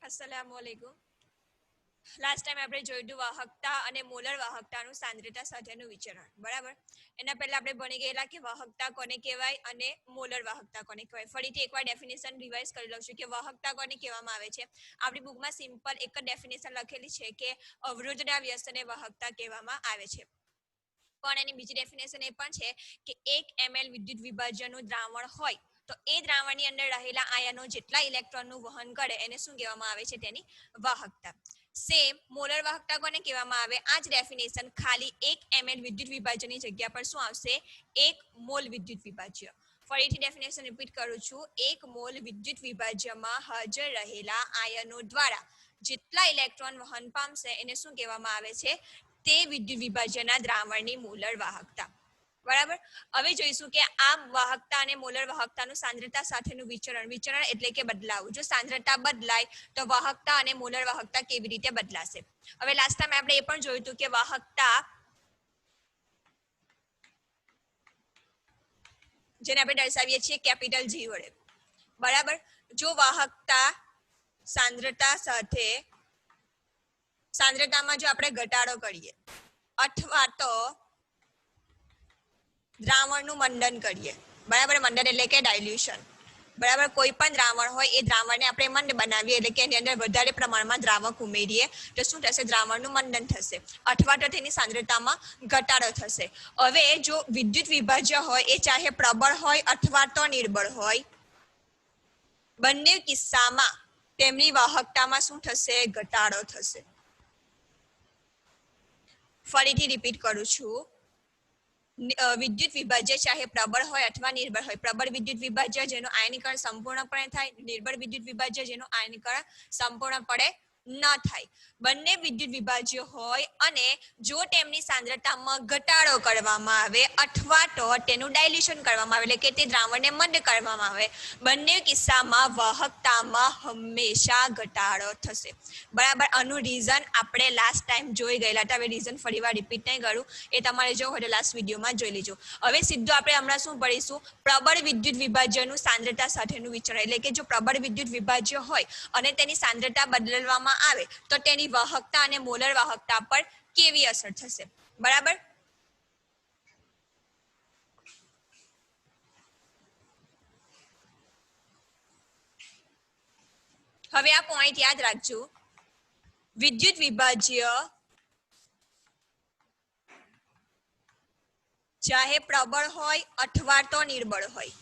अस्सलामुअलैकुम। Last time આપણે જોયું વાહકતા અને મોલર વાહકતાનું સાંદ્રતા સાથેનું વિચરણ, બરાબર? એના પહેલા આપણે ભણી ગયેલા કે વાહકતા કોને કહેવાય અને મોલર વાહકતા કોને કહેવાય. ફરીથી એકવાર ડેફિનેશન રિવાઇઝ કરી લઉં છું કે વાહકતા કોને કહેવામાં આવે છે. આપણી બુકમાં સિમ્પલ એક જ ડેફિનેશન લખેલી છે કે અવરોધના વ્યસ્તને વાહકતા કહેવામાં આવે છે. પણ એની બીજી ડેફિનેશન એ પણ છે કે 1 ml વિદ્યુત વિભાજ્યનું દ્રાવણ હોય તો એ દ્રાવણની અંદર રહેલા આયનો જેટલા ઇલેક્ટ્રોનનું વહન કરે એને શું કહેવામાં આવે છે, તેની વાહકતા. સેમ મોલર વાહકતા કોને કહેવામાં આવે, આ જ ડેફિનેશન ખાલી 1 ml વિદ્યુત વિભાજ્યની જગ્યા પર શું આવશે, 1 મોલ વિદ્યુત વિભાજ્ય. ફરીથી ડેફિનેશન રિપીટ કરું છું, 1 મોલ વિદ્યુત વિભાજ્યમાં હાજર રહેલા આયનો દ્વારા જેટલા ઇલેક્ટ્રોન વહન પામશે એને શું કહેવામાં આવે છે, તે વિદ્યુત વિભાજ્યના દ્રાવણની મોલર વાહકતા. બરાબર. હવે જોઈશું કે આ વાહકતા અને મોલર વાહકતાનું સાંદ્રતા સાથેનું વિચરણ એટલે કે બદલાવ. જો સાંદ્રતા બદલાય તો વાહકતા અને મોલર વાહકતા કેવી રીતે બદલાશે. હવે લાસ્ટ ટાઈમ આપણે એ પણ જોયું હતું કે વાહકતા જેને આપણે દર્શાવીએ છીએ કેપિટલ G વડે, બરાબર. જો વાહકતા સાંદ્રતામાં જો આપણે ઘટાડો કરીએ અથવા તો દ્રાવણનું મંડન કરીએ, બરાબર. મંડન એટલે કે ડાયલ્યુશન, બરાબર. કોઈ પણ દ્રાવણ હોય એ દ્રાવણને આપણે મંદ બનાવીએ એટલે કે એની અંદર વધારે પ્રમાણમાં દ્રાવક ઉમેરીએ તો શું થશે, દ્રાવણનું મંડન થશે અથવા તો તેની સાંદ્રતામાં ઘટાડો થશે. હવે જો વિદ્યુત વિભાજ્ય હોય એ ચાહે પ્રબળ હોય અથવા તો નિર્બળ હોય, બંને કિસ્સામાં તેમની વાહકતામાં શું થશે, ઘટાડો થશે. ફરીથી રિપીટ કરું છું, વિદ્યુત વિભાજ્ય ચાહે પ્રબળ હોય અથવા નિર્બળ હોય. પ્રબળ વિદ્યુત વિભાજ્ય જેનું આયનીકરણ સંપૂર્ણપણે થાય, નિર્બળ વિદ્યુત વિભાજ્ય જેનું આયનીકરણ સંપૂર્ણપણે ન થાય. બંને વિદ્યુત વિભાજ્ય હોય અને જો તેમની સાંદ્રતામાં ઘટાડો કરવામાં આવે અથવા તો તેનું ડાયલ્યુશન કરવામાં આવે એટલે કે તે દ્રાવણને મંદ કરવામાં આવે, બંને કિસ્સામાં વાહકતામાં હંમેશા ઘટાડો થશે, બરાબર. આનું રીઝન આપણે લાસ્ટ ટાઈમ જોઈ ગયેલા હતા. હવે રીઝન ફરીવાર રિપીટ નહીં કરું, એ તમારે જો હોય લાસ્ટ વિડીયોમાં જોઈ લેજો. હવે સીધું આપણે હમણાં શું પડીશું, પ્રબળ વિદ્યુત વિભાજ્યનું સાંદ્રતા સાથેનું વિચરણ. એટલે કે જો પ્રબળ વિદ્યુત વિભાજ્ય હોય અને તેની સાંદ્રતા બદલવામાં આવે તો તેની વાહકતા અને મોલર વાહકતા પર કેવી અસર થશે, બરાબર. હવે આ પોઈન્ટ યાદ રાખજો, વિદ્યુત વિભાજ્ય ચાહે પ્રબળ હોય અથવા તો નિર્બળ હોય,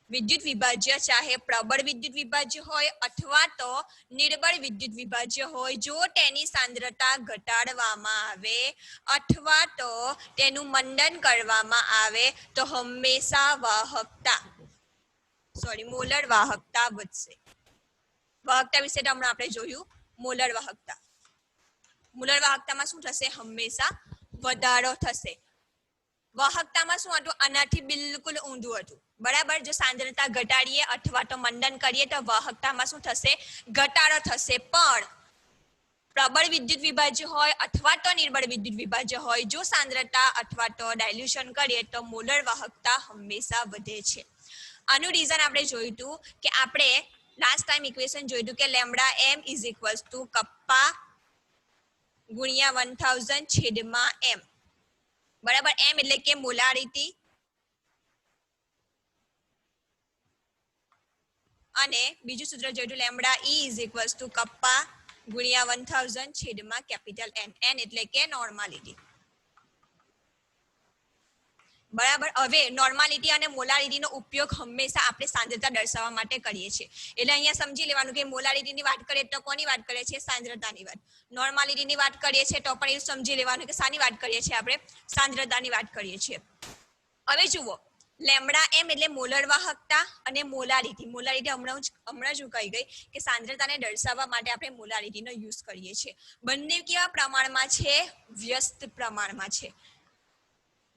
વિદ્યુત વિભાજ્ય ચાહે પ્રબળ વિદ્યુત વિભાજ્ય હોય અથવા તો નિર્બળ વિદ્યુત વિભાજ્ય હોય, જો તેની સાંદ્રતા ઘટાડવામાં આવે અથવા તો તેનું મંડન કરવામાં આવે તો હંમેશા મોલર વાહકતા વધશે. વાહકતા વિશે તો હમણાં આપણે જોયું. મોલર વાહકતામાં શું થશે, હંમેશા વધારો થશે. વાહકતામાં શું હતું, આનાથી બિલકુલ ઊંધું હતું, બરાબર. જો સાંદ્રતા ઘટાડીએ અથવા તો મંડન કરીએ તો વાહકતામાં શું થશે, ઘટાડો થશે. પણ પ્રબળ વિદ્યુત વિભાજ્ય હોય અથવા તો નિર્બળ વિદ્યુત વિભાજ્ય હોય, જો સાંદ્રતા અથવા તો ડાયલ્યુશન કરીએ તો મોલર વાહકતા હંમેશા વધે છે. આનું રીઝન આપણે જોયું હતું કે આપણે લાસ્ટ ટાઈમ ઇક્વેશન જોયું હતું કે લેમ્ડા m = કપ્પા ગુણ્યા 1000/m, બરાબર. m એટલે કે મોલારિટી અને બીજું સૂત્ર જોયું લેમ્ડા E = કપ્પા ગુણ્યા 1000/N, n એટલે કે નોર્માલિટી, બરાબર. હવે નોર્માલિટી અને મોલારિટીનો ઉપયોગ હંમેશા આપણે સાંદ્રતા દર્શાવવા માટે કરીએ છીએ. એટલે અહીંયા સમજી લેવાનું કે મોલારિટીની વાત કરીએ તો કોની વાત કરીએ છીએ, સાંદ્રતાની વાત. નોર્માલિટીની વાત કરીએ છીએ તો પણ એ સમજી લેવાનું કે શાની વાત કરીએ છીએ, આપણે સાંદ્રતાની વાત કરીએ છીએ. હવે જુઓ, લેમ્ડા m એટલે મોલર વાહકતા અને મોલારિટી હમણાં જ કહી ગઈ કે સાંદ્રતાને દર્શાવવા માટે આપણે મોલારિટીનો યુઝ કરીએ છીએ. બંને કેવા પ્રમાણમાં છે, વ્યસ્ત પ્રમાણમાં છે.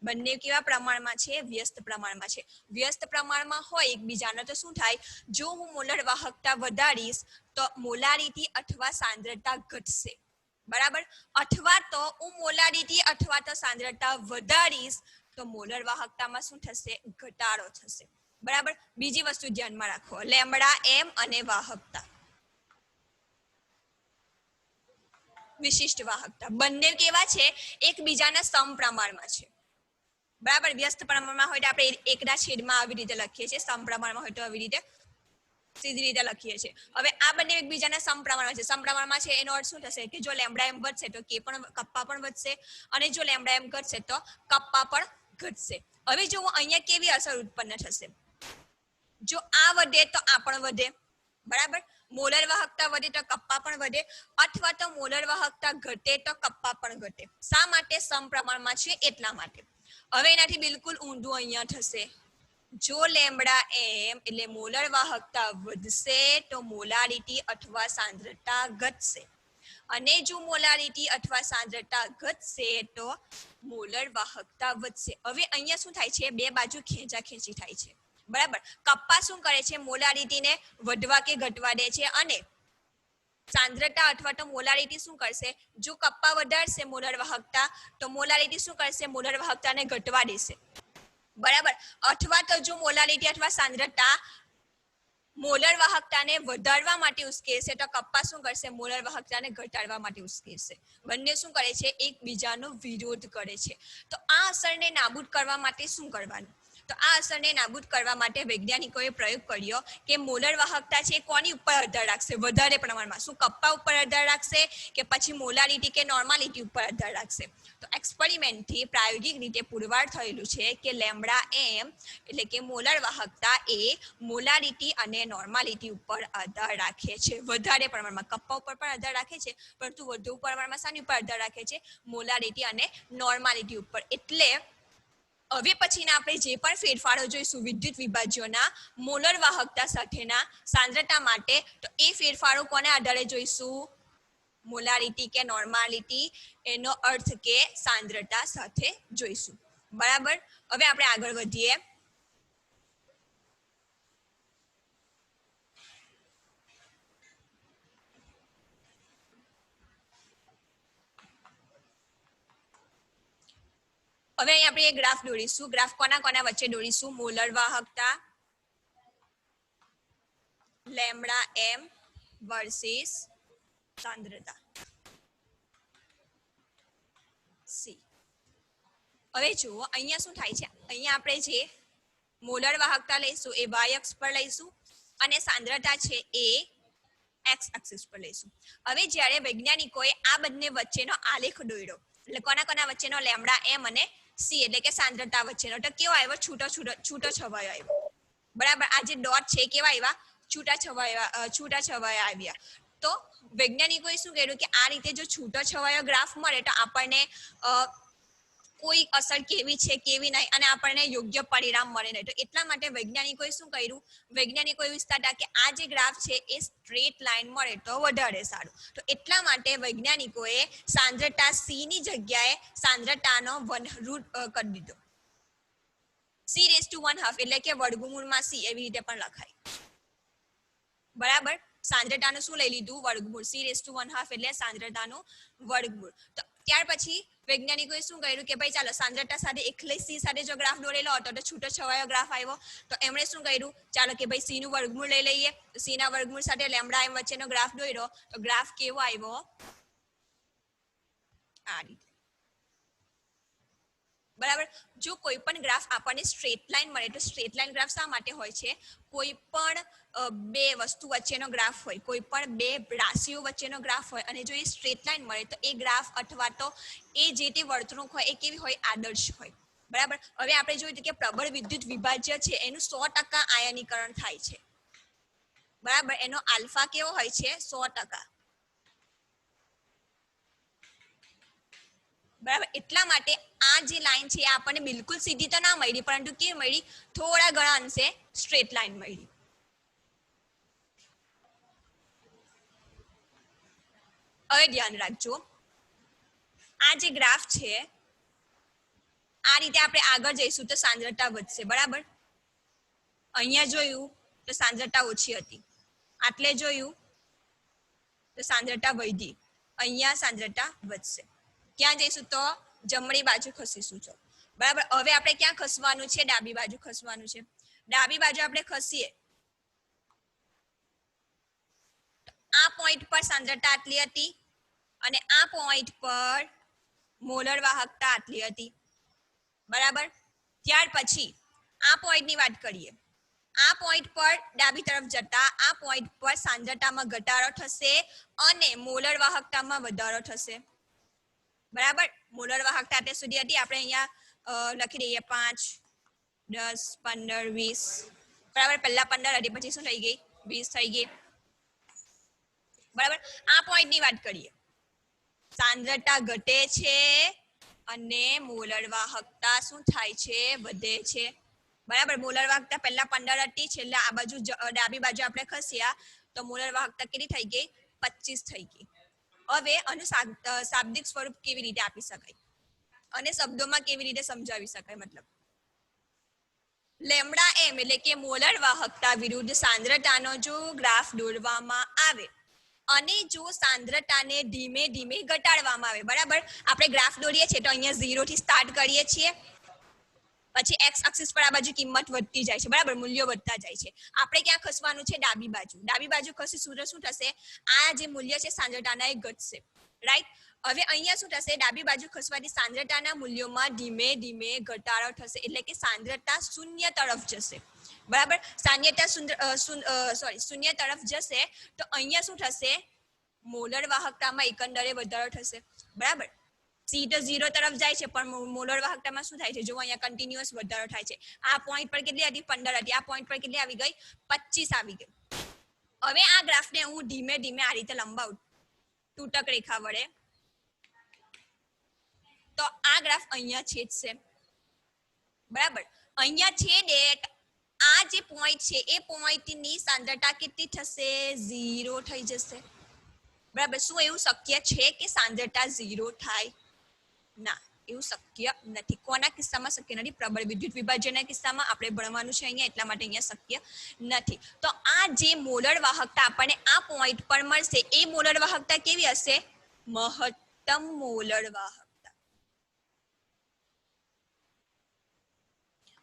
બંને કેવા પ્રમાણમાં છે, વ્યસ્ત પ્રમાણમાં છે. વ્યસ્ત પ્રમાણમાં હોય એકબીજાનો તો શું થાય, જો હું મોલર વાહકતા વધારીશ તો મોલારિટી અથવા સાંદ્રતા ઘટશે, બરાબર. અથવા તો હું મોલારિટી અથવા તો સાંદ્રતા વધારીશ તો મોલર વાહકતામાં શું થશે, ઘટાડો થશે, બરાબર. બીજી વસ્તુ ધ્યાનમાં રાખો, લેમ્ડા m અને વાહકતા. વિશિષ્ટ વાહકતા બંને કેવા છે એકબીજાના સમપ્રમાણમાં છે બરાબર વ્યસ્ત પ્રમાણમાં હોય તો આપણે એકના છેદમાં આવી રીતે લખીએ છીએ સમપ્રમાણમાં હોય તો આવી રીતે સીધી રીતે લખીએ છીએ હવે આ બંને એકબીજાના સમપ્રમાણમાં છે એનો અર્થ શું થશે કે જો લેમ્બડા એમ વધશે તો કે પણ કપ્પા પણ વધશે અને જો લેમ્બડા એમ ઘટશે તો કપ્પા પણ ઘટશે હવે જો અહીંયા કેવી અસર ઉત્પન્ન થશે જો આ વધે તો આ પણ વધે બરાબર મોલર વાહકતા વધે તો કપ્પા પણ વધે અથવા તો મોલર વાહકતા ઘટે તો કપ્પા પણ ઘટે શા માટે સમપ્રમાણમાં છે એટલા માટે હવે એનાથી બિલકુલ ઊંધું અહીંયા થશે જો લેમ્બડા એમ એટલે મોલર વાહકતા વધશે તો મોલારિટી અથવા સાંદ્રતા ઘટશે અને જો મોલારિટી અથવા સાંદ્રતા ઘટશે તો મોલર વાહકતા વધશે હવે અહીંયા શું થાય છે બે બાજુ ખેંચાખેંચી થાય છે બરાબર કપ્પા શું કરે છે મોલારિટીને વધવા કે ઘટવા દે છે અને સાંદ્રતા અથવા તો મોલારિટી શું કરશે જો કપ્પા વધારશે મોલર વાહકતા તો મોલારિટી શું કરશે મોલર વાહકતાને ઘટવા દેશે બરાબર અથવા તો જો મોલારિટી અથવા સાંદ્રતા મોલર વાહકતાને વધારવા માટે ઉશ્કેરશે તો કપ્પા શું કરશે મોલર વાહકતાને ઘટાડવા માટે ઉશ્કેરશે બંને શું કરે છે એકબીજાનો વિરોધ કરે છે તો આ અસરને નાબૂદ કરવા માટે શું કરવાનું તો આ અસરને નાબૂદ કરવા માટે વૈજ્ઞાનિકોએ પ્રયોગ કર્યો કે મોલર વાહકતા છે કોની ઉપર આધાર રાખશે વધારે પ્રમાણમાં શું કપ્પા ઉપર આધાર રાખશે કે પછી મોલારિટી કે નોર્માલિટી ઉપર આધાર રાખશે તો એક્સપેરિમેન્ટથી પ્રાયોગિક રીતે પુરવાર થયેલું છે કે લેમ્બડા એમ એટલે કે મોલર વાહકતા એ મોલારિટી અને નોર્માલિટી ઉપર આધાર રાખે છે વધારે પ્રમાણમાં કપ્પા ઉપર પણ આધાર રાખે છે પરંતુ વધુ પ્રમાણમાં શાની ઉપર આધાર રાખે છે મોલારિટી અને નોર્માલિટી ઉપર એટલે હવે પછીના આપણે જે પણ ફેરફારો જોઈશું વિદ્યુત વિભાજ્યોના મોલર વાહકતા સાથેના સાંદ્રતા માટે તો એ ફેરફારો કોના આધારે જોઈશું મોલારિટી કે નોર્માલિટી એનો અર્થ કે સાંદ્રતા સાથે જોઈશું બરાબર હવે આપણે આગળ વધીએ હવે અહીં આપણે એક ગ્રાફ દોરીશું ગ્રાફ કોના વચ્ચે દોરીશું મોલર વાહકતા લેમ્બડા એમ વર્સિસ સાંદ્રતા સી હવે જુઓ અહીંયા શું થાય છે અહીંયા આપણે જે મોલર વાહકતા લઈશું એ y અક્ષ પર લઈશું અને સાંદ્રતા છે એ x એક્સિસ પર લઈશું હવે જ્યારે વૈજ્ઞાનિકોએ આ બંને વચ્ચેનો આલેખ દોર્યો એટલે કોના વચ્ચેનો લેમ્બડા એમ અને સી એટલે કે સાંદ્રતા વચ્ચેનો તો કેવો આવ્યો છૂટો છવાયો આવ્યો બરાબર આ જે ડોટ છે કેવા આવ્યા છૂટા છવાયા આવ્યા તો વૈજ્ઞાનિકોએ શું કર્યું કે આ રીતે જો છૂટો છવાયો ગ્રાફ મળે તો આપણને કોઈ અસર કેવી છે કેવી નહીં અને આપણને યોગ્ય પરિણામ મળે નહીં તો એટલા માટે વૈજ્ઞાનિકોએ શું કર્યું વૈજ્ઞાનિકોએ વિચાર હતા કે આ જે ગ્રાફ છે એ સ્ટ્રેટ લાઈન મળે તો વધારે સારું તો એટલા માટે વૈજ્ઞાનિકોએ સાંદ્રતા સી ની જગ્યાએ સાંદ્રતાનો 1/2 કરી દીધો c⁻1/2 એટલે કે વર્ગમૂળમાં c એવી રીતે પણ લખાય બરાબર સાંદ્રતાનું શું લઈ લીધું વર્ગમૂળ c⁻1/2 એટલે સાંદ્રતાનું વર્ગમૂળ તો ત્યાર પછી વૈજ્ઞાનિકોએ શું કર્યું કે ભાઈ ચાલો સાંદ્રતા સાથે એકલી સી સાથે જો ગ્રાફ દોરેલો હતો તો છૂટો છવાયો ગ્રાફ આવ્યો તો એમણે શું કર્યું ચાલો કે ભાઈ સી નું વર્ગમૂળ લઈ લઈએ સી ના વર્ગમૂળ સાથે લેમ્બડા એમ વચ્ચેનો ગ્રાફ દોર્યો તો ગ્રાફ કેવો આવ્યો આ રીતે બરાબર જો કોઈ પણ ગ્રાફ આપણને સ્ટ્રેટ લાઈન મળે તો સ્ટ્રેટ લાઈન ગ્રાફ શા માટે હોય છે કોઈ પણ બે વસ્તુ વચ્ચેનો ગ્રાફ હોય કોઈ પણ બે રાશિઓ વચ્ચેનો ગ્રાફ હોય અને જો એ સ્ટ્રેટ લાઈન મળે તો એ ગ્રાફ અથવા તો એ જે તે વર્તણૂક હોય એ કેવી હોય આદર્શ હોય બરાબર હવે આપણે જોયું કે પ્રબળ વિદ્યુત વિભાજ્ય છે એનું 100% આયનીકરણ થાય છે બરાબર એનો આલ્ફા કેવો હોય છે 100% બરાબર એટલા માટે આ જે લાઈન છે આપણને બિલકુલ સીધી તો ના મળી પરંતુ કેવી મળી થોડા ઘણા અંશે સ્ટ્રેટ લાઈન મળી હવે ધ્યાન રાખજો આ જે ગ્રાફ છે આ રીતે આપણે આગળ જઈશું તો સાંદ્રતા વધશે બરાબર અહીંયા જોયું તો સાંદ્રતા ઓછી હતી આટલે જોયું તો સાંદ્રતા વધી અહીંયા સાંદ્રતા વધશે ક્યાં જઈશું તો જમણી બાજુ ખસીશું છો બરાબર હવે આપણે ક્યાં ખસવાનું છે ડાબી બાજુ ખસવાનું છે ડાબી બાજુ આપણે ખસીએ આ પોઈન્ટ પર સાંદ્રતા આટલી હતી અને આ પોઈન્ટ પર મોલર વાહકતા આટલી હતી, બરાબર. ત્યાર પછી આ પોઈન્ટની વાત કરીએ. આ પોઈન્ટ પર ડાબી તરફ જતા આ પોઈન્ટ પર સાંદ્રતામાં ઘટાડો થશે અને મોલર વાહકતામાં વધારો થશે, બરાબર. મોલર વાહકતા અત્યાર સુધી હતી, આપણે અહીંયા લખી દઈએ 5, 10, 15, 20, બરાબર. પહેલા 15 હતી, પછી શું થઈ ગઈ 20 થઈ ગઈ, બરાબર. આ પોઈન્ટની વાત કરીએ. સાંદ્રતા ઘટે છે અને મોલર વાહકતા શું થાય છે, વધે છે, બરાબર. મોલર વાહકતા પહેલા 15 હતી, છેલ્લે આ બાજુ ડાબી બાજુ આપણે ખસ્યા તો મોલર વાહકતા કેટલી થઈ ગઈ, 25 થઈ ગઈ. હવે આનું શાબ્દિક સ્વરૂપ કેવી રીતે આપી શકાય અને શબ્દોમાં કેવી રીતે સમજાવી શકાય, મતલબ લેમ્બડા એમ એટલે કે મોલર વાહકતા વિરુદ્ધ સાંદ્રતાનો જો ગ્રાફ દોરવામાં આવે અને જો સાંદ્રતાને ધીમે ધીમે ઘટાડવામાં આવે, બરાબર. આપણે ગ્રાફ દોરીએ છીએ તો અહીંયા 0 થી સ્ટાર્ટ કરીએ છીએ, પછી એક્સ એક્સિસ પર આ બાજુ કિંમત વધતી જાય છે, બરાબર. મૂલ્યો વધતા જાય છે. આપણે ક્યાં ખસવાનું છે, ડાબી બાજુ. ડાબી બાજુ ખસીશું તો શું થશે, આ જે મૂલ્ય છે સાંદ્રતાના એ ઘટશે, રાઈટ. હવે અહીંયા શું થશે, ડાબી બાજુ ખસવાથી સાંદ્રતાના મૂલ્યોમાં ધીમે ધીમે ઘટાડો થશે, એટલે કે સાંદ્રતા શૂન્ય તરફ જશે, બરાબર. શૂન્ય તરફ જશે તો અહીંયા શું થશે, મોલર વાહકતામાં એકંદરે વધારો થશે, બરાબર. સી તો 0 તરફ જાય છે પણ મોલર વાહકતામાં શું થાય છે, જો અહીંયા કન્ટિન્યુઅસ વધારો થાય છે. આ પોઈન્ટ પર કેટલી હતી, 15 હતી, આ પોઈન્ટ પર કેટલી આવી ગઈ, 25 આવી ગઈ. હવે આ ગ્રાફને હું ધીમે ધીમે આ રીતે લંબાવું તૂટક રેખા વડે તો આ ગ્રાફ અહીંયા છેદશે, બરાબર. અહીંયા છેદે આ જે પોઈન્ટ છે એ પોઈન્ટની સાંદ્રતા કેટલી થશે, 0 થઈ જશે, બરાબર. શું એવું શક્ય છે કે સાંદ્રતા 0 થાય, ના, એવું શક્ય નથી. કોના કિસ્સામાં શક્ય નથી, પ્રબળ વિદ્યુત વિભાજનના કિસ્સામાં. આપણે ભણવાનું છે અહીંયા, એટલા માટે અહીંયા શક્ય નથી. તો આ જે મોલર વાહકતા આપણને આ પોઈન્ટ પર મળશે એ મોલર વાહકતા કેવી હશે, મહત્તમ મોલર વાહકતા.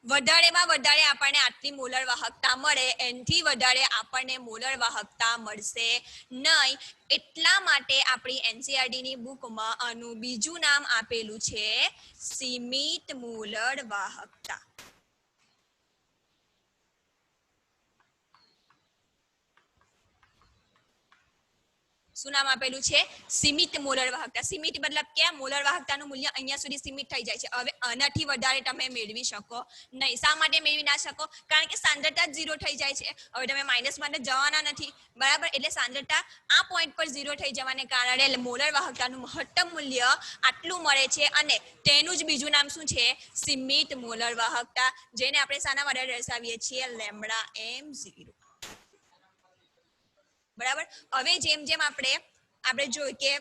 વધારેમાં વધારે આપણને આટલી મોલર વાહકતા મળે, એનાથી વધારે આપણને મોલર વાહકતા મળશે નહીં. એટલા માટે આપણી એનસીઈઆરટીની બુકમાં આનું બીજું નામ આપેલું છે સીમિત મોલર વાહકતા. શું નામ આપેલું છે, સીમિત મોલર વાહકતા. સીમિત મતલબ કે મોલર વાહકતાનું મૂલ્ય અહીંયા સુધી સીમિત થઈ જાય છે. હવે આનાથી વધારે તમે મેળવી શકો નહીં. શા માટે મેળવી ના શકો, કારણ કે સાંદ્રતા 0 થઈ જાય છે. હવે તમે માઇનસ માટે જવાના નથી, બરાબર. એટલે સાંદ્રતા આ પોઈન્ટ પર 0 થઈ જવાને કારણે મોલર વાહકતાનું મહત્તમ મૂલ્ય આટલું મળે છે અને તેનું જ બીજું નામ શું છે, સીમિત મોલર વાહકતા, જેને આપણે શાના વડે દર્શાવીએ છીએ, લેમ્બડા m0, બરાબર. હવે જેમ જેમ આપણે જોઈએ કે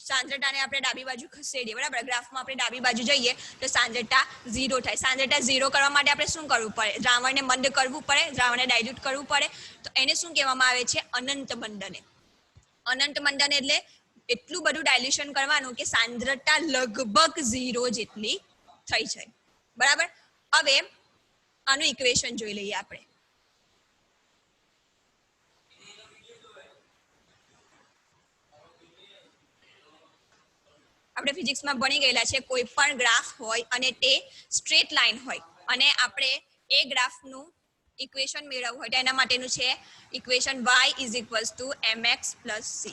સાંદ્રતાને આપણે ડાબી બાજુ ખસેડીએ, બરાબર. ગ્રાફમાં આપણે ડાબી બાજુ જઈએ તો સાંદ્રતા 0 થાય. સાંદ્રતા 0 કરવા માટે આપણે શું કરવું પડે, દ્રાવણને મંદ કરવું પડે, દ્રાવણને ડાયલ્યુટ કરવું પડે. તો એને શું કહેવામાં આવે છે, અનંત મંદન. અનંત મંદન એટલે એટલું બધું ડાયલ્યુશન કરવાનું કે સાંદ્રતા લગભગ 0 જેટલી થઈ જાય, બરાબર. હવે આનું ઇક્વેશન જોઈ લઈએ આપણે. આપણે ફિઝિક્સમાં ભણી ગયેલા છે, કોઈ પણ ગ્રાફ હોય અને તે સ્ટ્રેટ લાઇન હોય અને આપણે એ ગ્રાફનું ઇક્વેશન મેળવવું હોય તો એના માટેનું છે ઇક્વેશન y mx + c,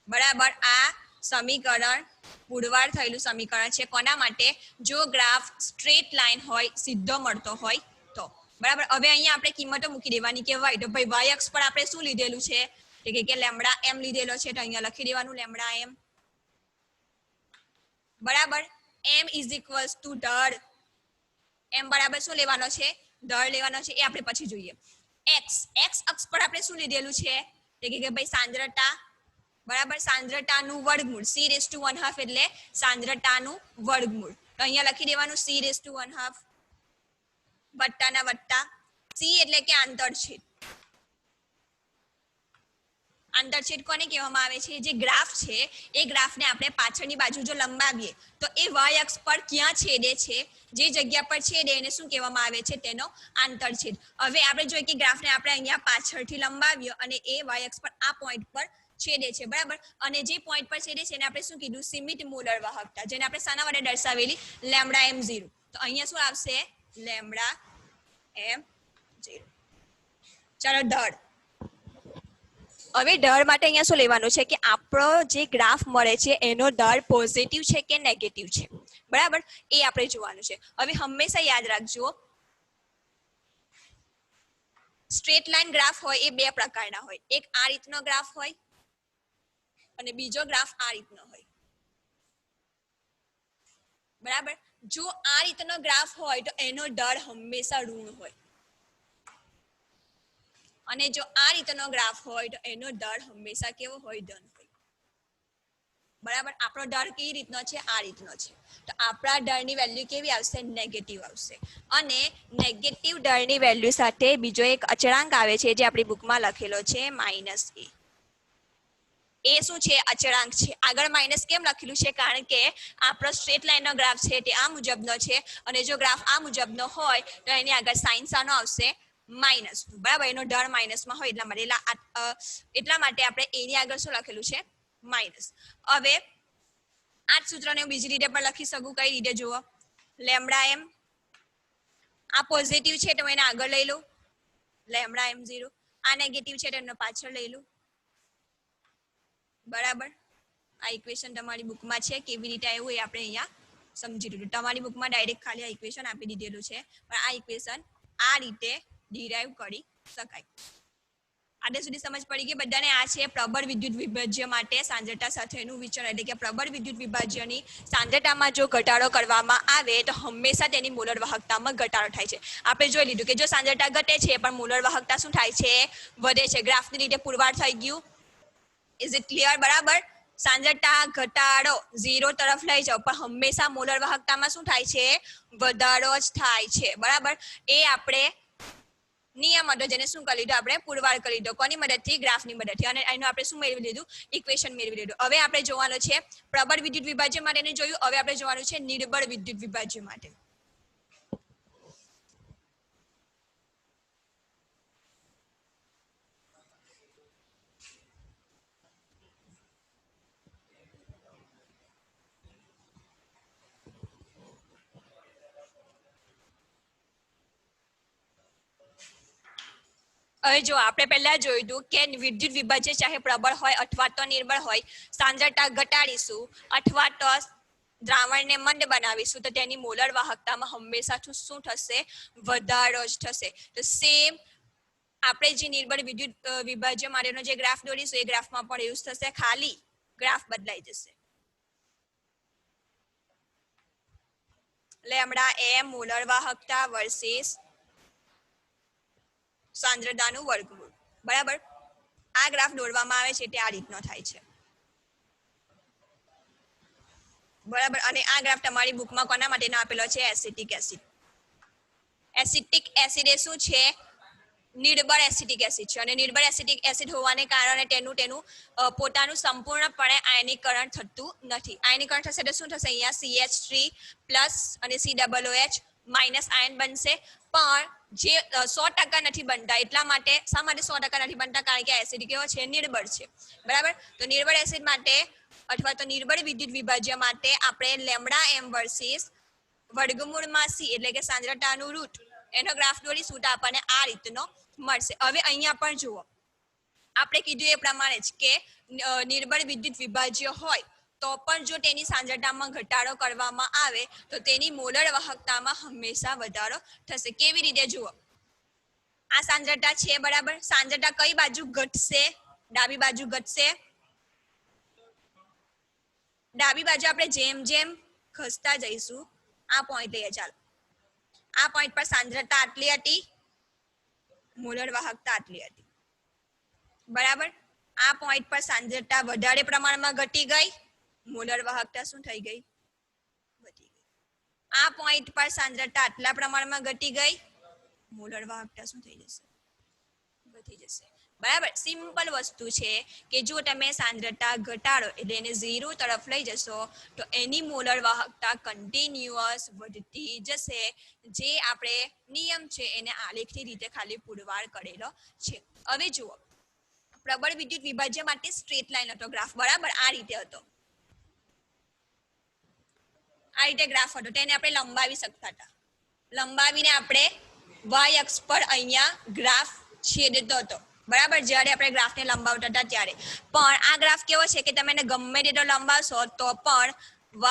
બરાબર. આ સમીકરણ પુરવાર થયેલું સમીકરણ છે. કોના માટે, જો ગ્રાફ સ્ટ્રેટ લાઇન હોય, સીધો મળતો હોય તો, બરાબર. હવે અહીંયા આપણે કિંમતો મૂકી દેવાની કે y, તો ભાઈ y અક્ષ પર આપણે શું લીધેલું છે કે લેમ્બડા m લીધેલો છે, તો અહીંયા લખી દેવાનું લેમ્બડા m, બરાબર. m = ઢળ, m બરાબર શું લેવાનો છે, ઢળ લેવાનો છે. એ આપણે પછી જોઈએ. x અક્ષ પર આપણે શું લીધેલું છે કે ભાઈ સાંદ્રતા, બરાબર. સાંદ્રતાનું વર્ગમૂળ, c⁻½ એટલે સાંદ્રતાનું વર્ગમૂળ. તો અહીંયા લખી દેવાનું c⁻½ વત્તાના વત્તા, c એટલે કે આંતરછેદ. આંતરછેદ કોને કહેવામાં આવે છે, જે ગ્રાફ છે એ ગ્રાફને આપણે પાછળની બાજુ જો લંબાવીએ તો એ y અક્ષ પર ક્યાં છેદે છે, જે જગ્યા પર છેદે એને શું કહેવામાં આવે છે, તેનો આંતરછેદ. હવે આપણે જોઈએ કે ગ્રાફને આપણે અહીંયા પાછળથી લંબાવ્યો અને એ y અક્ષ પર આ પોઈન્ટ પર છેદે છે બરાબર અને જે પોઈન્ટ પર છેદે છે એને આપણે શું કીધું સીમિત મોલર વાહકતા જેને આપણે શાના વડે દર્શાવેલી λm0 તો અહીંયા શું આવશે λm0 ચાલો ઢળ હવે ઢળ માટે અહીંયા શું લેવાનું છે કે આપણો જે ગ્રાફ મળે છે એનો ઢળ પોઝિટિવ છે કે નેગેટિવ છે બરાબર એ આપણે જોવાનું છે હવે હંમેશા યાદ રાખજો સ્ટ્રેટ લાઈન ગ્રાફ હોય એ બે પ્રકારના હોય એક આ રીતનો ગ્રાફ હોય અને બીજો ગ્રાફ આ રીતનો હોય બરાબર જો આ રીતનો ગ્રાફ હોય તો એનો ઢળ હંમેશા ઋણ હોય અને જો આ રીતનો ગ્રાફ હોય તો એનો ઢળ હંમેશા કેવો હોય ધન હોય બરાબર આપણો ઢળ કેવી રીતનો છે આ રીતનો છે તો આપણા ઢળની વેલ્યુ કેવી આવશે નેગેટિવ આવશે અને નેગેટિવ ઢળની વેલ્યુ સાથે બીજો એક અચળાંક આવે છે જે આપણી બુકમાં લખેલો છે -a એ શું છે અચળાંક છે આગળ માઇનસ કેમ લખેલું છે કારણ કે આપણો સ્ટ્રેટ લાઈનનો ગ્રાફ છે તે આ મુજબનો છે અને જો ગ્રાફ આ મુજબનો હોય તો એની આગળ સાઇન શાનો આવશે માઇનસ બરાબર એનો ઢળ માઇનસમાં હોય એટલા માટે આપણે એની આગળ શું લખેલું છે માઇનસ હવે આ સૂત્રને હું બીજી રીતે પણ લખી શકું કઈ રીતે જુઓ λm આ પોઝિટિવ છે તો એને આગળ લઈ લો λm0 આ નેગેટિવ છે તો એનો પાછળ લઈ લો બરાબર આ ઇક્વેશન તમારી બુકમાં છે કેવી રીતે આવ્યું એ આપણે અહીંયા સમજી લીધું તમારી બુકમાં ડાયરેક્ટ ખાલી આ ઇક્વેશન આપી દીધેલું છે પણ આ ઇક્વેશન આ રીતે ડિરાઈવ કરી શકાય આટલે સુધી સમજ પડી ગઈ બધાને આ છે પ્રબળ વિદ્યુત વિભાજ્ય માટે સાંદ્રતા સાથેનું વિચરણ એટલે કે પ્રબળ વિદ્યુત વિભાજ્યની સાંદ્રતામાં જો ઘટાડો કરવામાં આવે તો હંમેશા તેની મોલર વાહકતામાં ઘટાડો થાય છે આપણે જોઈ લીધું કે જો સાંદ્રતા ઘટે છે પણ મોલર વાહકતા શું થાય છે વધે છે ગ્રાફની રીતે પુરવાર થઈ ગયું ઇઝ ઇટ ક્લિયર બરાબર સાંદ્રતા ઘટાડો 0 તરફ લઈ જાઓ પણ હંમેશા મોલર વાહકતામાં શું થાય છે વધારો જ થાય છે બરાબર એ આપણે નિયમ હતો જેને શું કરી લીધું આપણે પુરવાર કરી લીધો કોની મદદથી ગ્રાફની મદદથી અને એનું આપણે શું મેળવી લીધું ઇક્વેશન મેળવી લીધું હવે આપણે જોવાનું છે પ્રબળ વિદ્યુત વિભાજ્ય માટેનું જોયું હવે આપણે જોવાનું છે નિર્બળ વિદ્યુત વિભાજ્ય માટે હવે જો આપણે પહેલા જોયું હતું કે વિદ્યુત વિભાજ્ય ચાહે પ્રબળ હોય અથવા તો નિર્બળ હોય સાંદ્રતા ઘટાડીશું અથવા તો દ્રાવણને મંદ બનાવીશું તો તેની મોલર વાહકતામાં હંમેશા શું થશે વધારો જ થશે તો સેમ આપણે જે નિર્બળ વિદ્યુત વિભાજ્ય માટેનો જે ગ્રાફ દોરીશું એ ગ્રાફમાં પણ એવું થશે ખાલી ગ્રાફ બદલાઈ જશે λm મોલર વાહકતા વર્સિસ સાંદ્રતાનું વર્ગમૂળ બરાબર આ ગ્રાફ દોરવામાં આવે છે તે આ રીતનો થાય છે બરાબર અને આ ગ્રાફ તમારી બુકમાં કોના માટેનો આપેલો છે એસિટિક એસિડ એ શું છે નિર્બળ એસિટિક એસિડ છે અને નિર્બળ એસિટિક એસિડ હોવાને કારણે તેનું પોતાનું સંપૂર્ણપણે આયનીકરણ થતું નથી આયનીકરણ થશે તો શું થશે અહીંયા CH3+ અને COOH- આયન બનશે પણ જે 100% નથી બનતા એટલા માટે શા માટે 100% નથી બનતા કારણ કે એસિડ કેવો છે નિર્બળ છે બરાબર તો નિર્બળ એસિડ માટે અથવા તો નિર્બળ વિદ્યુત વિભાજ્ય માટે આપણે λm વર્સિસ વર્ગમૂળમાં c એટલે કે સાંદ્રતાનું રૂટ એનો ગ્રાફ દોરીશું તો આપણને આ રીતનો મળશે હવે અહીંયા પણ જુઓ આપણે કીધું એ પ્રમાણે જ કે નિર્બળ વિદ્યુત વિભાજ્ય હોય તો પણ જો તેની સાંદ્રતામાં ઘટાડો કરવામાં આવે તો તેની મોલર વાહકતામાં હંમેશા વધારો થશે કેવી રીતે જુઓ આ સાંદ્રતા છે બરાબર સાંદ્રતા કઈ બાજુ ઘટશે ડાબી બાજુ ઘટશે ડાબી બાજુ આપણે જેમ જેમ ખસતા જઈશું આ પોઈન્ટ લઈએ ચાલો આ પોઈન્ટ પર સાંદ્રતા આટલી હતી મોલર વાહકતા આટલી હતી બરાબર આ પોઈન્ટ પર સાંદ્રતા વધારે પ્રમાણમાં ઘટી ગઈ મોલર વાહકતા શું થઈ ગઈ વધી ગઈ આ પોઈન્ટ પર સાંદ્રતા આટલા પ્રમાણમાં ઘટી ગઈ મોલર વાહકતા શું થઈ જશે વધી જશે બરાબર સિમ્પલ વસ્તુ છે કે જો તમે સાંદ્રતા ઘટાડો એટલે એને 0 તરફ લઈ જશો તો એની મોલર વાહકતા કન્ટિન્યુઅસ વધતી જશે જે આપણે નિયમ છે એને આલેખની રીતે ખાલી પુરવાર કરેલો છે હવે જુઓ પ્રબળ વિદ્યુત વિભાજ્ય માટે સ્ટ્રેટ લાઈન હતો ગ્રાફ, બરાબર, આ રીતે હતો, આ રીતે ગ્રાફ હતો, તેને આપણે લંબાવી શકતા હતા, લંબાવીને આપણે y અક્ષ પર અહીંયા ગ્રાફ છેદતો હતો, બરાબર, જ્યારે આપણે ગ્રાફને લંબાવતા હતા ત્યારે. પણ આ ગ્રાફ કેવો છે કે તમે એને ગમે તેટલો લંબાવશો તો પણ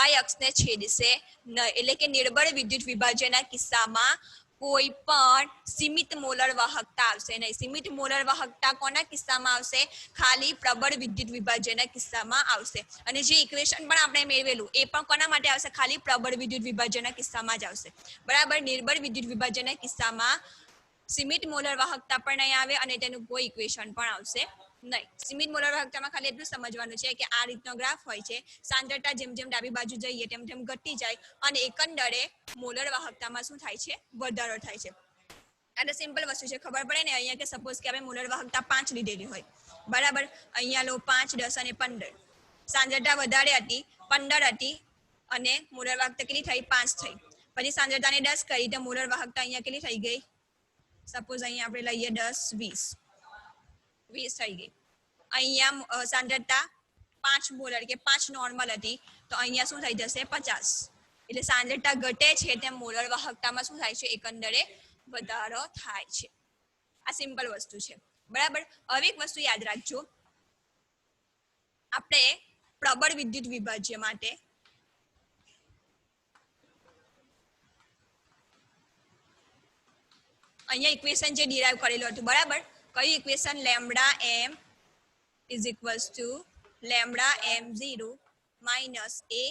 y અક્ષને છેદશે નહીં, એટલે કે નિર્બળ વિદ્યુત વિભાજનના કિસ્સામાં કોઈ પણ સીમિત મોલર વાહકતા આવશે નહીં. સીમિત મોલર વાહકતા કોના કિસ્સામાં આવશે? ખાલી પ્રબળ વિદ્યુત વિભાજનના કિસ્સામાં આવશે. અને જે ઇક્વેશન પણ આપણે મેળવેલું એ પણ કોના માટે આવશે? ખાલી પ્રબળ વિદ્યુત વિભાજનના કિસ્સામાં જ આવશે, બરાબર. નિર્બળ વિદ્યુત વિભાજનના કિસ્સામાં સીમિત મોલર વાહકતા પણ નહીં આવે અને તેનું કોઈ ઇક્વેશન પણ આવશે નહીં. સીમિત મોલર વાહકતામાં ખાલી એટલું સમજવાનું છે કે આ રીતનો ગ્રાફ હોય છે, સાંદ્રતા જેમ જેમ ડાબી બાજુ જઈએ તેમ તેમ ઘટી જાય અને એકંદરે મોલર વાહકતામાં શું થાય છે? વધારો થાય છે. આ તો સિમ્પલ વસ્તુ છે, ખબર પડે ને. અહીંયા કે સપોઝ કે આપણે મોલર વાહકતા 5 લીધેલી હોય, બરાબર, અહીંયા લો 5, 10 અને 15, સાંદ્રતા વધારે હતી 15 હતી અને મોલર વાહકતા કેટલી થઈ? 5 થઈ. પછી સાંદ્રતાને 10 કરી તો મોલર વાહકતા અહીંયા કેટલી થઈ ગઈ? સપોઝ અહીંયા આપણે લઈએ 10, 20 થઈ ગઈ. અહીંયા સાંદ્રતા 5 મોલર કે 5 નોર્મલ હતી તો અહીંયા શું થઈ જશે? 50. એટલે સાંદ્રતા ઘટે છે તેમ મોલર વાહકતામાં શું થાય છે? એકંદરે વધારો થાય છે. આ સિમ્પલ વસ્તુ છે, બરાબર. હવે એક વસ્તુ યાદ રાખજો, આપણે પ્રબળ વિદ્યુત વિભાજ્ય માટે અહીંયા ઇક્વેશન જે ડિરાઈવ કરેલું હતું, બરાબર, કયું equation? Lambda M is equals to lambda M 0 minus a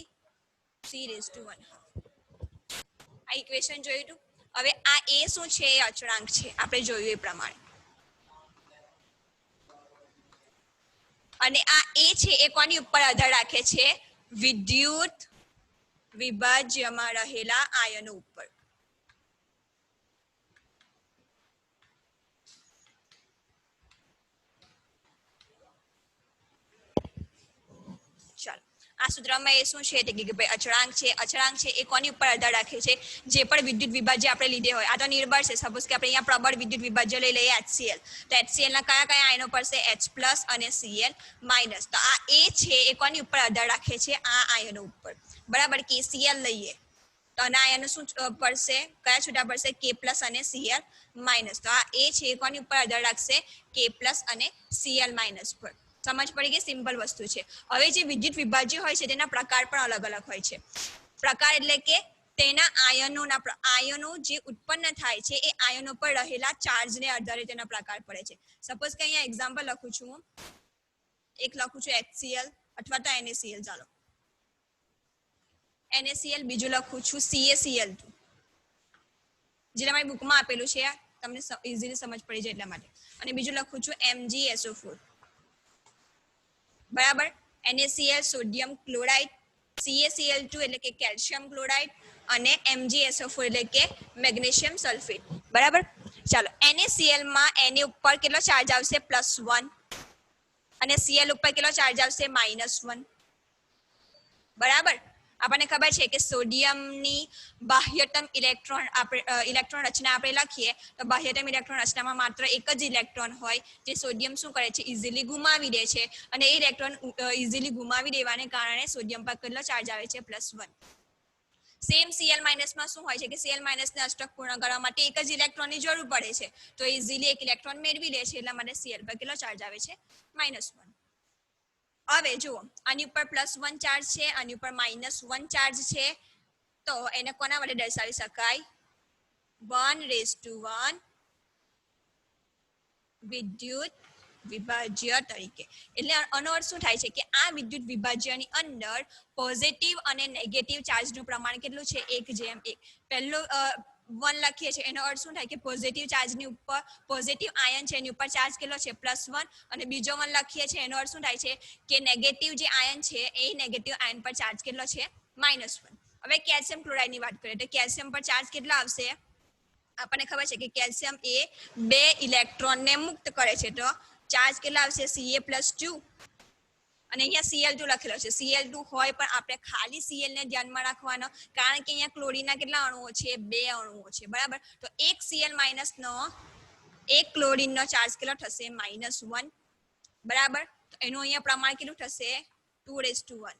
c⁻². આ ઇક્વેશન જોયું હતું. હવે આ a શું છે? એ અચળાંક છે, આપણે જોયું એ પ્રમાણે. અને આ a છે એ કોની ઉપર આધાર રાખે છે? વિદ્યુત વિભાજ્યમાં રહેલા આયનો ઉપર. ચાલો, આ સૂત્રમાં એ શું છે કે ભાઈ અચળાંક છે. અચળાંક છે એ કોની ઉપર આધાર રાખે છે? જે પણ વિદ્યુત વિભાજ્ય આપણે લીધે હોય. આ તો નિર્બળ છે. સપોઝ કે આપણે અહીંયા પ્રબળ વિદ્યુત વિભાજ્ય લઈ લઈએ HCl, તો HCl ના કયા કયા આયનો પડશે? H+ અને Cl-. તો આ A છે એ કોની ઉપર આધાર રાખે છે? આ આયનો ઉપર, બરાબર. KCl લઈએ તો આના આયનો શું પડશે? કયા છૂટા પડશે? K+ અને Cl-. તો આ A છે એ કોની ઉપર આધાર રાખશે? K+ અને Cl- પર. સમજ પડી ગઈ? સિમ્પલ વસ્તુ છે. હવે જે વિદ્યુત વિભાજ્ય હોય છે તેના પ્રકાર પણ અલગ અલગ હોય છે. પ્રકાર એટલે કે તેના આયનો જે ઉત્પન્ન થાય છે એ આયનો પર રહેલા ચાર્જને આધારે તેના પ્રકાર પડે છે. સપોઝ કે અહીંયા એક્ઝામ્પલ લખું છું, એક લખું છું HCl અથવા તો NaCl. ચાલો, NaCl, બીજું લખું છું CaCl2, જે તમારી બુકમાં આપેલું છે, તમને ઇઝીલી સમજ પડી જાય એટલા માટે. અને બીજું લખું છું MgSO4, બરાબર. NaCl સોડિયમ ક્લોરાઇડ, CaCl2 એટલે કે કેલ્શિયમ ક્લોરાઇડ અને MgSO4 એટલે કે મેગ્નેશિયમ સલ્ફેટ, બરાબર. ચાલો, NaCl માં Na ઉપર કેટલો ચાર્જ આવશે? +1 અને Cl ઉપર કેટલો ચાર્જ આવશે? -1, બરાબર. આપણને ખબર છે કે સોડિયમની બાહ્યતમ ઇલેક્ટ્રોન રચના આપણે લખીએ તો બાહ્યતમ ઇલેક્ટ્રોન રચનામાં માત્ર એક જ ઇલેક્ટ્રોન હોય, જે સોડિયમ શું કરે છે? ઇઝીલી ગુમાવી દે છે. અને એ ઇલેક્ટ્રોન ઇઝીલી ગુમાવી દેવાને કારણે સોડિયમ પર કેટલો ચાર્જ આવે છે? +1. સેમ Cl- માં શું હોય છે કે Cl- ને અષ્ટક પૂર્ણ કરવા માટે એક જ ઇલેક્ટ્રોનની જરૂર પડે છે, તો ઇઝીલી એક ઇલેક્ટ્રોન મેળવી લે છે, એટલા માટે Cl પર કેટલો ચાર્જ આવે છે? -1. હવે જુઓ, આની ઉપર +1 ચાર્જ છે, આની ઉપર -1 ચાર્જ છે, તો એને કોના વડે દર્શાવી શકાય? 1:1 વિદ્યુત વિભાજ્ય તરીકે. એટલે આનો અર્થ શું થાય છે કે આ વિદ્યુત વિભાજ્યની અંદર પોઝિટિવ અને નેગેટિવ ચાર્જનું પ્રમાણ કેટલું છે? 1:1. પહેલો 1 લખીએ છીએ એનો અર્થ શું થાય કે પોઝિટિવ ચાર્જની ઉપર, પોઝિટિવ આયન છે એની ઉપર ચાર્જ કેટલો છે? +1. અને બીજો 1 લખીએ છીએ એનો અર્થ શું થાય છે કે નેગેટિવ જે આયન છે એ નેગેટિવ આયન પર ચાર્જ કેટલો છે? -1. હવે કેલ્શિયમ ક્લોરાઇડની વાત કરીએ તો કેલ્શિયમ પર ચાર્જ કેટલો આવશે? આપણને ખબર છે કે કેલ્શિયમ એ 2 ઇલેક્ટ્રોનને મુક્ત કરે છે, તો ચાર્જ કેટલા આવશે? Ca+2. અને અહીંયા Cl2 લખેલો છે. Cl2 હોય પણ આપણે ખાલી Cl ને ધ્યાનમાં રાખવાનો, કારણ કે અહીંયા ક્લોરીનના કેટલા અણુઓ છે? 2 અણુઓ છે, બરાબર. તો એક Cl- નો એક ક્લોરીનનો ચાર્જ કેટલો થશે? -1. બરાબર. તો એનું અહીંયા પ્રમાણ કેટલું થશે 2:1.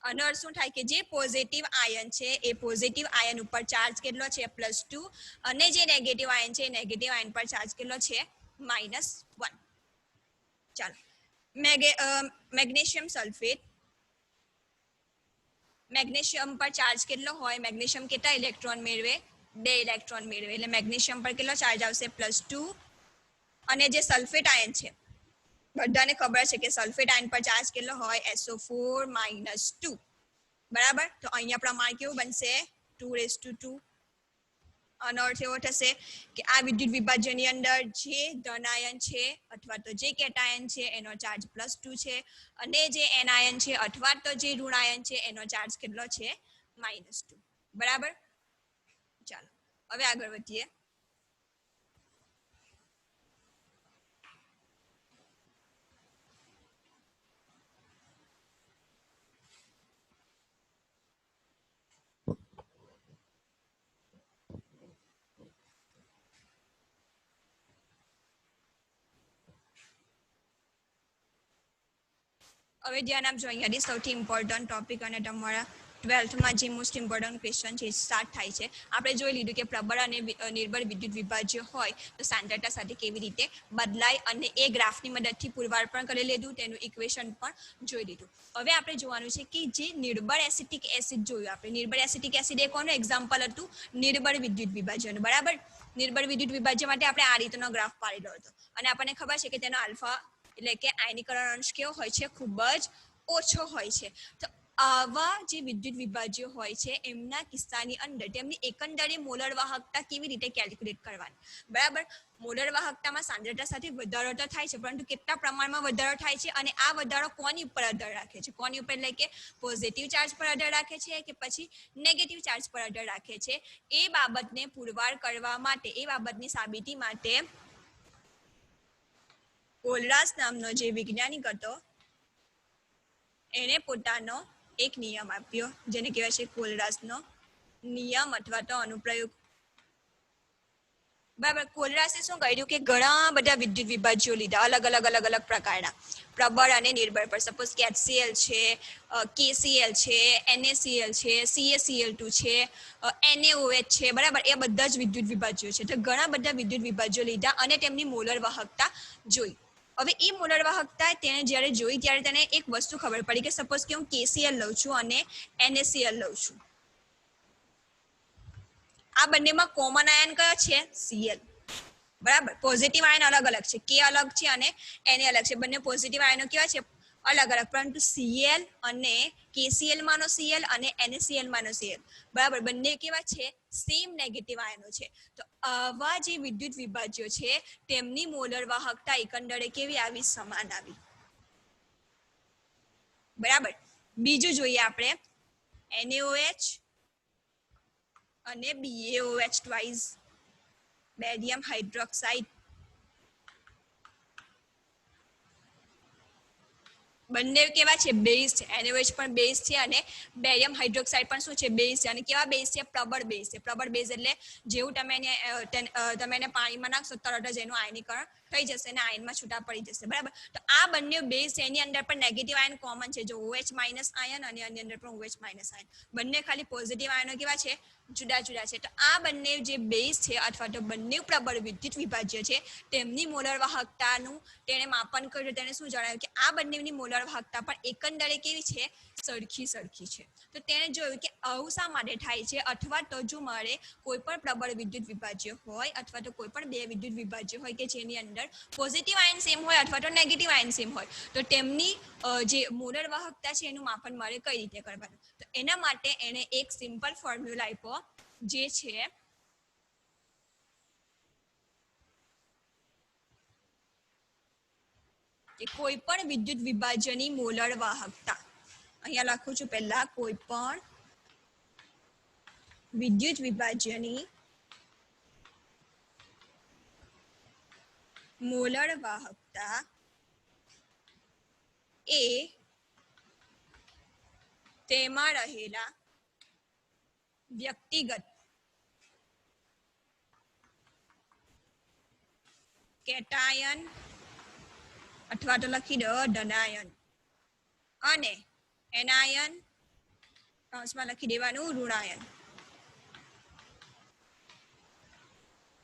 અને શું થાય કે જે પોઝિટિવ આયન છે એ પોઝિટિવ આયન ઉપર ચાર્જ કેટલો છે +2 અને જે નેગેટિવ આયન છે એ નેગેટિવ આયન પર ચાર્જ કેટલો છે -1. ચાલો મેગ્નેશિયમ સલ્ફેટ, મેગ્નેશિયમ પર ચાર્જ કેટલો હોય, મેગ્નેશિયમ કેટલા ઇલેક્ટ્રોન મેળવે 2 ઇલેક્ટ્રોન મેળવે, એટલે મેગ્નેશિયમ પર કેટલો ચાર્જ આવશે +2. અને જે સલ્ફેટ આયન છે બધાને ખબર છે કે સલ્ફેટ આયન પર ચાર્જ કેટલો હોય SO4 -2. બરાબર. તો અહીંયા પ્રમાણ કેવું બનશે 2:2. આનો અર્થ એવો થશે કે આ વિદ્યુત વિભાજ્યની અંદર જે ધન આયન છે અથવા તો જે કેટાયન છે એનો ચાર્જ +2 છે અને જે એનાયન છે અથવા તો જે ઋણાયન છે એનો ચાર્જ કેટલો છે -2. બરાબર. ચાલો હવે આગળ વધીએ. હવે ધ્યાન આપજો, અહીંયાથી સૌથી ઇમ્પોર્ટન્ટ ટોપિક અને તમારા 12થમાં જે મોસ્ટ ઇમ્પોર્ટન્ટ ક્વેશ્ચન છે સ્ટાર્ટ થાય છે. આપણે જોઈ લીધું કે પ્રબળ અને નિર્બળ વિદ્યુત વિભાજ્ય હોય તો સાંદ્રતા સાથે કેવી રીતે બદલાય અને એ ગ્રાફની મદદથી પુરવાર પણ કરી લીધું, તેનું ઇક્વેશન પણ જોઈ લીધું. હવે આપણે જોવાનું છે કે જે નિર્બળ એસિટિક એસિડ જોયું આપણે, નિર્બળ એસિટિક એસિડ એ કોનું એક્ઝામ્પલ હતું નિર્બળ વિદ્યુત વિભાજ્યનું. બરાબર. નિર્બળ વિદ્યુત વિભાજ્ય માટે આપણે આ રીતનો ગ્રાફ પાડેલો હતો અને આપણને ખબર છે કે તેનો આલ્ફા એટલે કે આયનીકરણ અંશ કેવો હોય છે ખૂબ જ ઓછો હોય છે. તો આવા જે વિદ્યુત વિભાજ્યો હોય છે એમના કિસ્સાની અંદર તેમની એકંદરે મોલર વાહકતા કેવી રીતે કેલ્ક્યુલેટ કરવાની. બરાબર. મોલર વાહકતામાં સાંદ્રતા સાથે વધારો તો થાય છે પરંતુ કેટલા પ્રમાણમાં વધારો થાય છે અને આ વધારો કોની ઉપર આધાર રાખે છે, કોની ઉપર એટલે કે પોઝિટિવ ચાર્જ પર આધાર રાખે છે કે પછી નેગેટિવ ચાર્જ પર આધાર રાખે છે. એ બાબતને પુરવાર કરવા માટે, એ બાબતની સાબિતી માટે કોલરાસ નામનો જે વૈજ્ઞાનિક હતો એને પોતાનો એક નિયમ આપ્યો જેને કહેવાય છે કોલરાસનો નિયમ અથવા તો અનુપ્રયોગ. બરાબર. કોલરાસે શું કર્યું કે ઘણા બધા વિદ્યુત વિભાજ્યો લીધા અલગ અલગ અલગ અલગ પ્રકારના પ્રબળ અને નિર્બળ પર. સપોઝ કે HCl છે, KCl છે, NaCl છે, CaCl2 છે, NaOH છે. બરાબર. એ બધા જ વિદ્યુત વિભાજ્યો છે. તો ઘણા બધા વિદ્યુત વિભાજ્યો લીધા અને તેમની મોલર વાહકતા જોઈ. હવે એ મોલર વાહકતા તેને જ્યારે જોઈ ત્યારે તેને એક વસ્તુ ખબર પડી કે સપોઝ કે હું KCl લઉં છું અને NaCl લઉં છું, આ બંનેમાં કોમન આયન કયો છે Cl. બરાબર. પોઝિટિવ આયન અલગ અલગ છે, કે અલગ છે અને Na અલગ છે. બંને પોઝિટિવ આયનો કેવા છે અલગ અલગ, પરંતુ Cl અને KCl માનો Cl અને NaCl માનો Cl બરાબર બંને કેવા છે સેમ નેગેટિવ આયનો છે. તો આવા જે વિદ્યુત વિભાજ્યો છે તેમની મોલર વાહકતા એકંદરે કેવી આવી સમાન આવી. બરાબર. બીજું જોઈએ આપણે NaOH અને BaOH ટ્વાઇસ બેરિયમ હાઇડ્રોક્સાઇડ. બંને કેવા છે બેઝ છે. NaOH પણ બેઝ છે અને બેરિયમ હાઇડ્રોક્સાઇડ પણ શું છે બેઝ છે. અને કેવા બેઝ છે પ્રબળ બેઝ છે. પ્રબળ બેઝ એટલે જેવું તમે એને પાણીમાં નાખશો તરત જ એનું આયનીકરણ થઈ જશે અને આયનમાં છૂટા પડી જશે. બરાબર. તો આ બંને બેઝ છે એની અંદર પણ નેગેટિવ આયન કોમન છે. જો OH માઇનસ આયન અને એની અંદર પણ OH માઇનસ આયન, બંને ખાલી પોઝિટિવ આયનો કેવા છે જુદા જુદા છે. તો આ બંને જે બેઝ છે અથવા તો બંને પ્રબળ વિદ્યુત વિભાજ્ય છે તેમની મોલર વાહકતાનું તેને માપન કર્યું. તેને શું જણાવ્યું કે આ બંનેની મોલર વાહકતા પણ એકંદરે કેવી છે સરખી છે. તો તેને જોયું કે આવું શા માટે થાય છે અથવા તો જો મારે કોઈ પણ પ્રબળ વિદ્યુત વિભાજ્ય હોય અથવા તો કોઈ પણ બે વિદ્યુત વિભાજ્ય હોય કે જેની અંદર પોઝિટિવ આયન સેમ હોય અથવા તો નેગેટિવ આયન સેમ હોય તો તેમની જે મોલર વાહકતા છે એનું માપન મારે કઈ રીતે કરવાનું. તો એના માટે એને એક સિમ્પલ ફોર્મ્યુલા આપ્યો જે છે કે કોઈ પણ વિદ્યુત વિભાજ્યની મોલર વાહકતા, અહીંયા લખું છું પહેલા કોઈ પણ વિદ્યુત વિભાજ્યની મોલર વાહકતા એ તેમાં રહેલા વ્યક્તિગત કેટાયન અથવા તો લખી દો ધનાયન અને એનાયન કૌંસમાં લખી દેવાનું ઋણાયન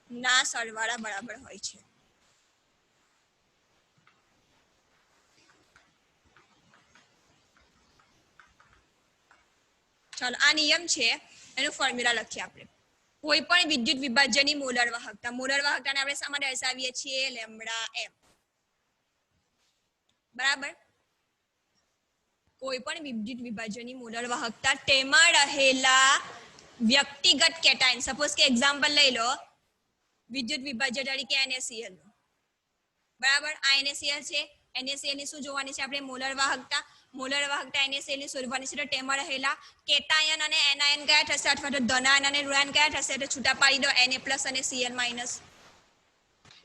ના સરવાળા બરાબર હોય છે. ચાલો આ નિયમ છે એનું ફોર્મ્યુલા લખીએ આપણે. કોઈ પણ વિદ્યુત વિભાજ્યની મોલર વાહકતાને આપણે શામાં દર્શાવીએ છીએ લેમ્બડા એમ. બરાબર. કોઈ પણ વિદ્યુત વિભાજ્યની મોલર વાહકતા તેમાં રહેલા વ્યક્તિગત કેટાયન, સપોઝ કે એક્ઝામ્પલ લઈ લો વિદ્યુત વિભાજ્ય તરીકે NaCl. બરાબર. આ NaCl છે. NaCl ની શું જોવાની છે આપણે મોલર વાહકતા NaCl ની શોધવાની છે. તો તેમાં રહેલા કેટાયન અને એનાયન કયા થશે અથવા તો ધનાયન અને ઋણાયન કયા થશે તો છૂટા પાડી દો Na+ અને Cl-.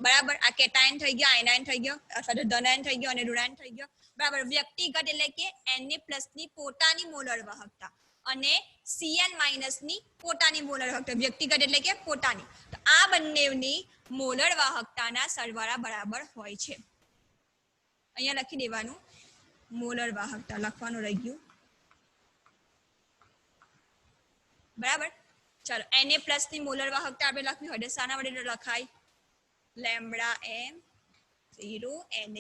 બરાબર. આ કેટાયન થઈ ગયો, આયનાયન થઈ ગયો અથવા તો ધનાયન થઈ ગયો અને ઋણાયન થઈ ગયો. બરાબર. વ્યક્તિગત એટલે કે Na+ ની પોતાની મોલર વાહકતા અને Cl- ની પોતાની મોલર વાહકતા. વ્યક્તિગત એટલે કે પોતાની. તો આ બંનેની મોલર વાહકતાના સરવાળા બરાબર હોય છે. અહીંયા લખી દેવાનું મોલર વાહકતા લખવાનું રહી ગયું. બરાબર. ચાલો Na+ ની મોલર વાહકતા આપણે લખવી હોય તો શાના વડે લખાય લેમ્બડા એમ 0 Na+.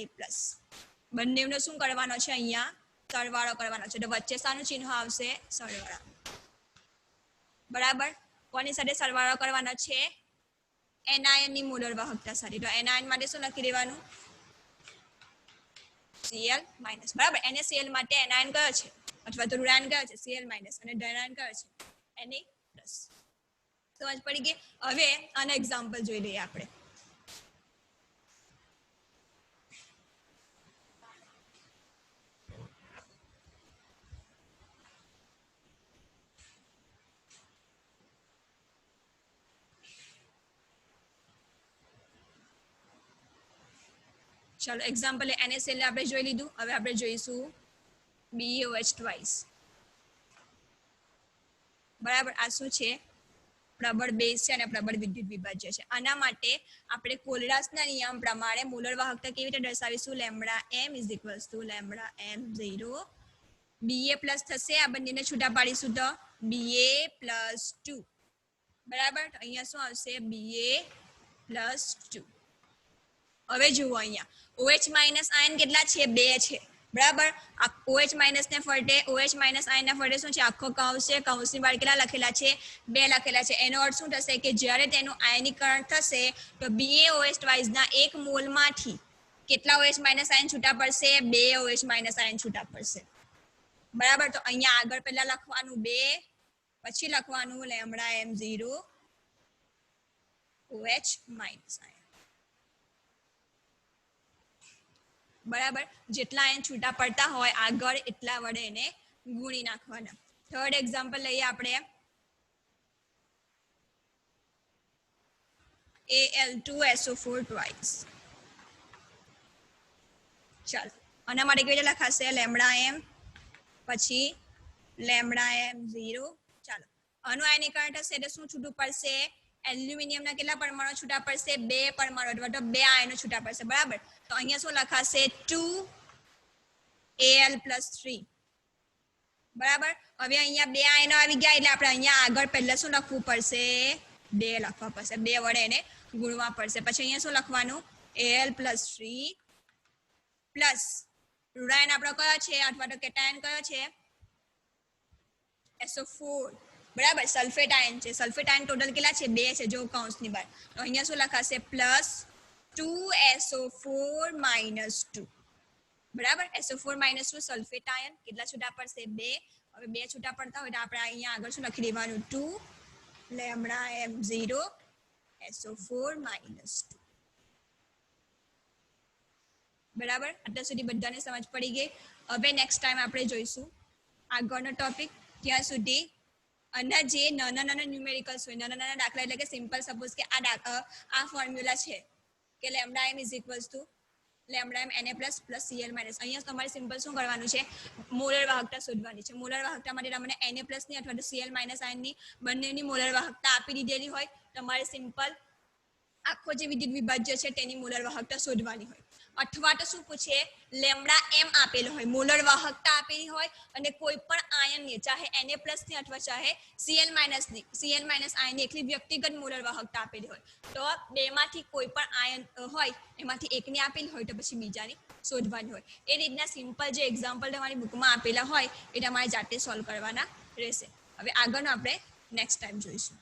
બંનેનો શું કરવાનો છે અહીંયા સરવાળો કરવાનો છે. તો વચ્ચે શાનું ચિહ્ન આવશે સરવાળા. બરાબર. કોની સાથે સરવાળો કરવાનો છે એનાયન ની મોલર વાહકતા સાથે. તો એનાયન માટે શું લખી દેવાનું Cl-. બરાબર. NaCl માટે એનાયન કયો છે અથવા તો ઋણાયન કયો છે Cl- અને ધનાયન કયો છે Na+. સમજ પડી ગઈ. હવે આનો એક્ઝામ્પલ જોઈ લઈએ આપણે. ચાલો એક્ઝામ્પલ NaCl આપણે જોઈ લીધું. હવે આપણે જોઈશું BaOH. બરાબર. આ શું છે પ્રબળ બેઝ છે અને પ્રબળ વિદ્યુત વિભાજ્ય છે. આના માટે આપણે કોલરાસના નિયમ પ્રમાણે મોલર વાહકતા કેવી રીતે દર્શાવીશું લેમ્બડા એમ લેમ્બડા એમ 0 Ba+ થશે. આ બંનેને છૂટા પાડીશું તો Ba+2. બરાબર. તો અહીંયા શું આવશે Ba+2. હવે જુઓ અહીંયા OH- આયન કેટલા છે 2 છે. બરાબર. આ OH- ને ફરતે OH- આયન ના ફરતે શું છે આખો કૌંસ છે. કૌંસની બહાર કેટલા લખેલા છે 2 લખેલા છે. એનો અર્થ શું થશે કે જ્યારે તેનું આયનીકરણ થશે તો BaOH ના 1 મોલમાંથી કેટલા OH- આયન છૂટા પડશે 2 OH- આયન છૂટા પડશે. બરાબર. તો અહીંયા આગળ પહેલા લખવાનું 2 પછી લખવાનું લેમ્બડા એમ 0 OH- બરાબર. જેટલા આયન છૂટા પડતા હોય આગળ એટલા વડે એને ગુણી નાખવાના. થર્ડ એક્ઝામ્પલ લઈએ આપણે Al2SO4 twice. ચાલો આના માટે કેવી રીતે લખાશે લેમ્બડા એમ પછી લેમ્બડા એમ 0. ચાલો આનું આયનીકરણ થશે એટલે શું છૂટું પડશે એલ્યુમિનિયમના કેટલા પરમાણુ છૂટા પડશે 2 પરમાણુ અથવા તો 2 આયનો છૂટા પડશે. બરાબર. તો અહીંયા શું લખાશે 2Al+3. બરાબર. હવે અહીંયા 2 આયનો આવી ગયા એટલે આપણે અહીંયા આગળ પહેલા શું લખવું પડશે 2 લખવા પડશે. 2 વડે એને ગુણવા પડશે. પછી અહીંયા શું લખવાનું Al+3 પ્લસ ઋણાયન આપણો કયો છે અથવા તો કેટાયન કયો છે SO4. બરાબર. સલ્ફેટ આયન છે. સલ્ફેટ આયન ટોટલ કેટલા છે 2 છે જો કૌંસની બહાર. તો અહીંયા શું લખાશે +2SO4 -2. બરાબર. SO4 -2 સલ્ફેટ આયન કેટલા છૂટા પડશે 2. હવે 2 છૂટા પડતા હોય તો આપણે અહીંયા આગળ શું લખી દેવાનું 2 લેમ્બડા એમ 0 SO4 -2. બરાબર. અત્યાર સુધી બધાને સમજ પડી ગઈ. હવે નેક્સ્ટ ટાઈમ આપણે જોઈશું આગળનો ટોપિક. ત્યાં સુધી આના જે નાના ન્યુમેરિકલ્સ હોય નાના દાખલા એટલે કે સિમ્પલ સપોઝ કે આ ફોર્મ્યુલા છે કે લેમ્બડા એમ લેમ્બડા એમ Na+ Cl-. અહીંયા તમારે સિમ્પલ શું કરવાનું છે મોલર વાહકતા શોધવાની છે. મોલર વાહકતા માટે તમને Na+ ની અથવા તો Cl- આયનની બંનેની મોલર વાહકતા આપી દીધેલી હોય. તમારે સિમ્પલ આખો જે વિદ્યુત વિભાજ્ય છે તેની મોલર વાહકતા શોધવાની હોય. અથવા તો શું પૂછે લેમડા એમ આપેલું હોય મોલર વાહકતા આપેલી હોય અને કોઈ પણ આયનની ચાહે Na+ ની અથવા ચાહે Cl- ની આયનની એકલી વ્યક્તિગત મોલર વાહકતા આપેલી હોય તો બેમાંથી કોઈ પણ આયન હોય એમાંથી એકની આપેલી હોય તો પછી બીજાની શોધવાની હોય એ રીતના સિમ્પલ જે એક્ઝામ્પલ તમારી બુકમાં આપેલા હોય એ તમારે જાતે સોલ્વ કરવાના રહેશે હવે આગળનું આપણે નેક્સ્ટ ટાઈમ જોઈશું